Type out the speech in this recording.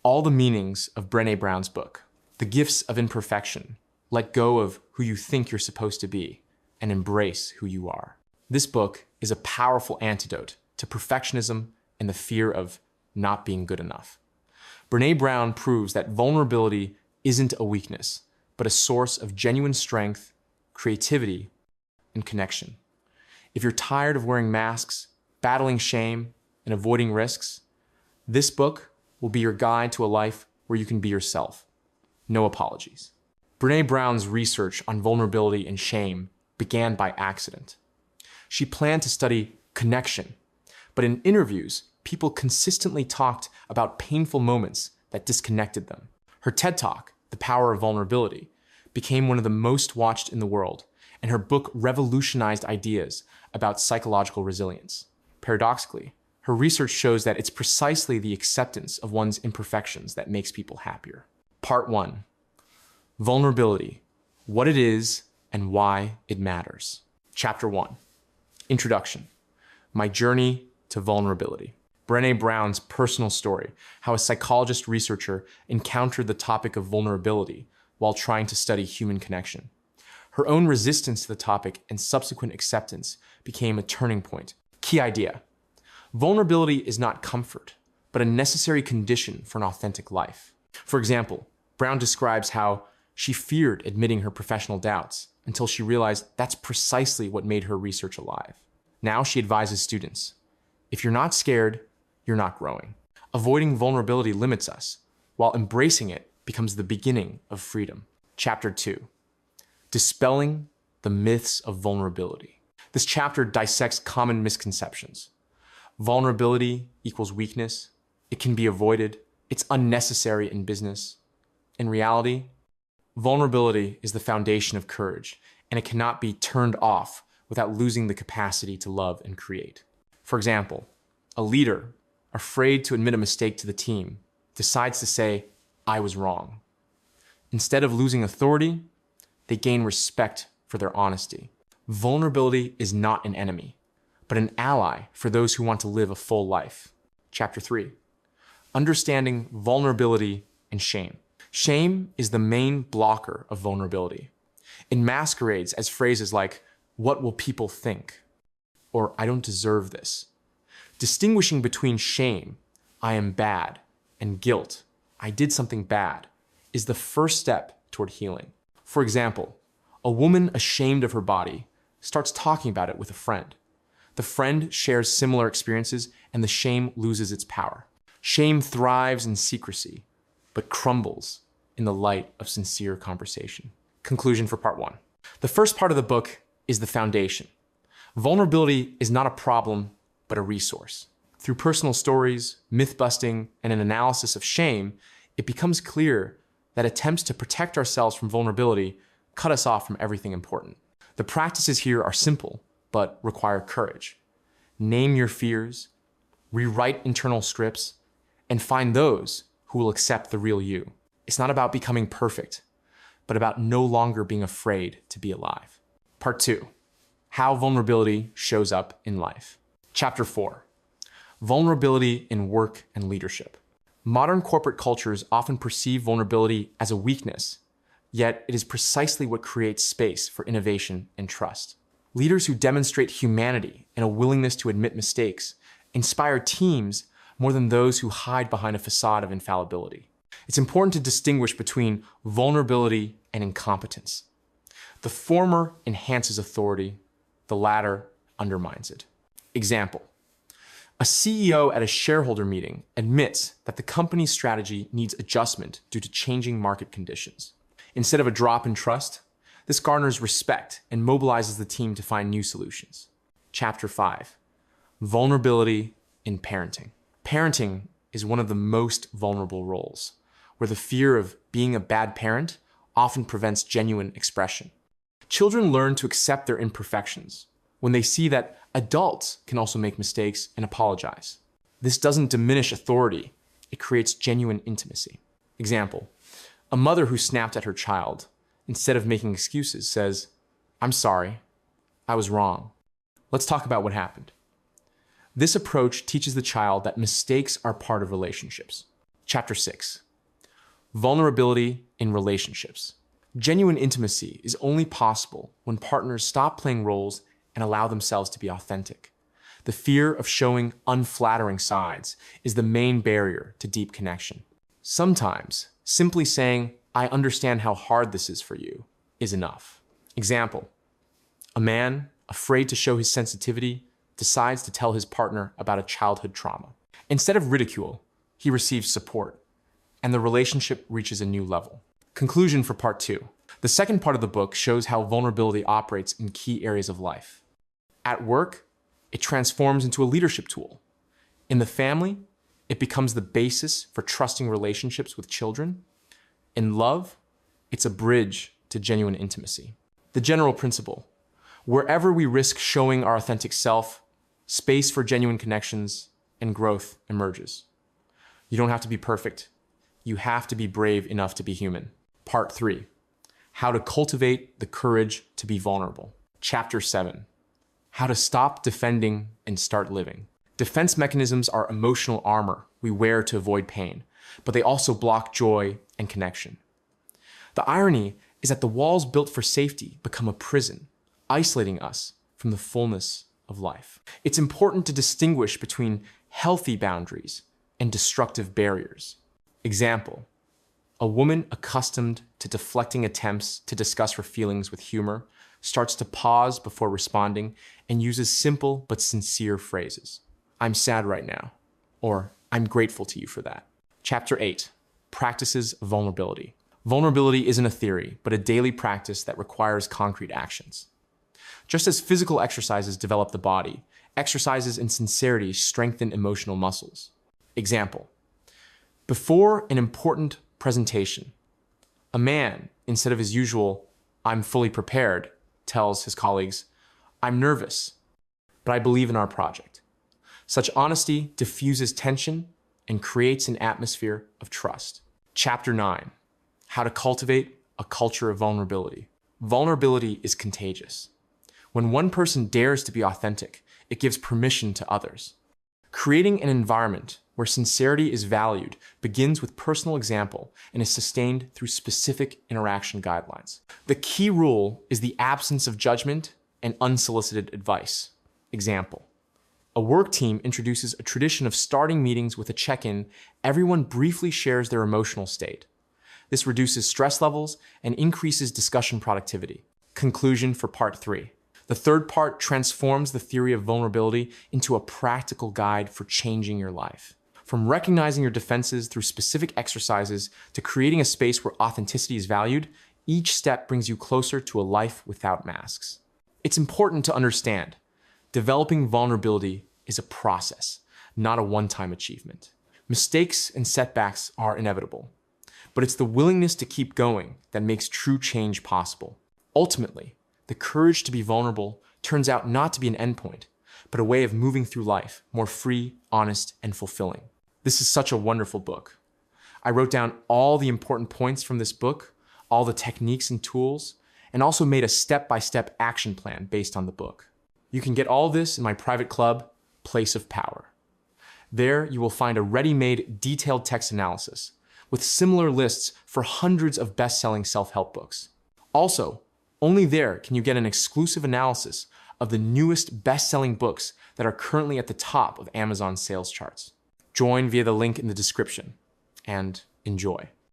all the meanings of Brené Brown's book, The Gifts of Imperfection. Let go of who you think you're supposed to be and embrace who you are. This book is a powerful antidote to perfectionism and the fear of not being good enough. Brené Brown proves that vulnerability isn't a weakness, but a source of genuine strength, creativity, and connection. If you're tired of wearing masks, battling shame, and avoiding risks, this book will be your guide to a life where you can be yourself. No apologies. Brené Brown's research on vulnerability and shame began by accident. She planned to study connection, but in interviews, people consistently talked about painful moments that disconnected them. Her TED Talk, The Power of Vulnerability, became one of the most watched in the world, and her book revolutionized ideas about psychological resilience. Paradoxically, her research shows that it's precisely the acceptance of one's imperfections that makes people happier. Part 1. Vulnerability, what it is and why it matters. Chapter 1. Introduction. My journey to vulnerability. Brené Brown's personal story, how a psychologist researcher encountered the topic of vulnerability while trying to study human connection. Her own resistance to the topic and subsequent acceptance became a turning point. Key idea. Vulnerability is not comfort, but a necessary condition for an authentic life. For example, Brown describes how she feared admitting her professional doubts until she realized that's precisely what made her research alive. Now she advises students, if you're not scared, you're not growing. Avoiding vulnerability limits us, while embracing it becomes the beginning of freedom. Chapter 2. Dispelling the myths of vulnerability. This chapter dissects common misconceptions. Vulnerability equals weakness. It can be avoided. It's unnecessary in business. In reality, vulnerability is the foundation of courage, and it cannot be turned off without losing the capacity to love and create. For example, a leader, afraid to admit a mistake to the team, decides to say, I was wrong. Instead of losing authority, they gain respect for their honesty. Vulnerability is not an enemy, but an ally for those who want to live a full life. Chapter 3. Understanding vulnerability and shame. Shame is the main blocker of vulnerability. It masquerades as phrases like, what will people think? Or I don't deserve this. Distinguishing between shame, I am bad, and guilt, I did something bad, is the first step toward healing. For example, a woman ashamed of her body starts talking about it with a friend. The friend shares similar experiences, and the shame loses its power. Shame thrives in secrecy, but crumbles in the light of sincere conversation. Conclusion for part 1. The first part of the book is the foundation. Vulnerability is not a problem, but a resource. Through personal stories, myth-busting, and an analysis of shame, it becomes clear that attempts to protect ourselves from vulnerability cut us off from everything important. The practices here are simple, but require courage. Name your fears, rewrite internal scripts, and find those who will accept the real you. It's not about becoming perfect, but about no longer being afraid to be alive. Part 2. How vulnerability shows up in life. Chapter 4. Vulnerability in work and leadership. Modern corporate cultures often perceive vulnerability as a weakness, yet it is precisely what creates space for innovation and trust. Leaders who demonstrate humanity and a willingness to admit mistakes inspire teams more than those who hide behind a facade of infallibility. It's important to distinguish between vulnerability and incompetence. The former enhances authority, the latter undermines it. Example: a CEO at a shareholder meeting admits that the company's strategy needs adjustment due to changing market conditions. Instead of a drop in trust, this garners respect and mobilizes the team to find new solutions. Chapter 5. Vulnerability in parenting. Parenting is one of the most vulnerable roles, where the fear of being a bad parent often prevents genuine expression. Children learn to accept their imperfections when they see that adults can also make mistakes and apologize. This doesn't diminish authority, it creates genuine intimacy. Example: a mother who snapped at her child, instead of making excuses, says, "I'm sorry, I was wrong. Let's talk about what happened." This approach teaches the child that mistakes are part of relationships. Chapter 6. Vulnerability in relationships. Genuine intimacy is only possible when partners stop playing roles and allow themselves to be authentic. The fear of showing unflattering sides is the main barrier to deep connection. Sometimes, simply saying, "I understand how hard this is for you," is enough. Example: a man, afraid to show his sensitivity, decides to tell his partner about a childhood trauma. Instead of ridicule, he receives support, and the relationship reaches a new level. Conclusion for part 2. The second part of the book shows how vulnerability operates in key areas of life. At work, it transforms into a leadership tool. In the family, it becomes the basis for trusting relationships with children. In love, it's a bridge to genuine intimacy. The general principle: wherever we risk showing our authentic self, space for genuine connections and growth emerges. You don't have to be perfect. You have to be brave enough to be human. Part 3. How to cultivate the courage to be vulnerable. Chapter 7. How to stop defending and start living. Defense mechanisms are emotional armor we wear to avoid pain, but they also block joy and connection. The irony is that the walls built for safety become a prison, isolating us from the fullness of life. It's important to distinguish between healthy boundaries and destructive barriers. Example: a woman accustomed to deflecting attempts to discuss her feelings with humor starts to pause before responding and uses simple but sincere phrases. "I'm sad right now," or "I'm grateful to you for that." Chapter 8. Practices of vulnerability. Vulnerability isn't a theory, but a daily practice that requires concrete actions. Just as physical exercises develop the body, exercises in sincerity strengthen emotional muscles. Example: before an important presentation, a man, instead of his usual "I'm fully prepared," tells his colleagues, "I'm nervous, but I believe in our project." Such honesty diffuses tension and creates an atmosphere of trust. Chapter 9. How to cultivate a culture of vulnerability. Vulnerability is contagious. When one person dares to be authentic, it gives permission to others. Creating an environment where sincerity is valued begins with personal example and is sustained through specific interaction guidelines. The key rule is the absence of judgment and unsolicited advice. Example: a work team introduces a tradition of starting meetings with a check-in. Everyone briefly shares their emotional state. This reduces stress levels and increases discussion productivity. Conclusion for part 3. The third part transforms the theory of vulnerability into a practical guide for changing your life. From recognizing your defenses through specific exercises to creating a space where authenticity is valued, each step brings you closer to a life without masks. It's important to understand, developing vulnerability is a process, not a one-time achievement. Mistakes and setbacks are inevitable, but it's the willingness to keep going that makes true change possible. Ultimately, the courage to be vulnerable turns out not to be an endpoint, but a way of moving through life more free, honest, and fulfilling. This is such a wonderful book. I wrote down all the important points from this book, all the techniques and tools, and also made a step-by-step action plan based on the book. You can get all this in my private club, Place of Power. There, you will find a ready-made detailed text analysis with similar lists for hundreds of best-selling self-help books. Also, only there can you get an exclusive analysis of the newest best-selling books that are currently at the top of Amazon sales charts. Join via the link in the description, and enjoy.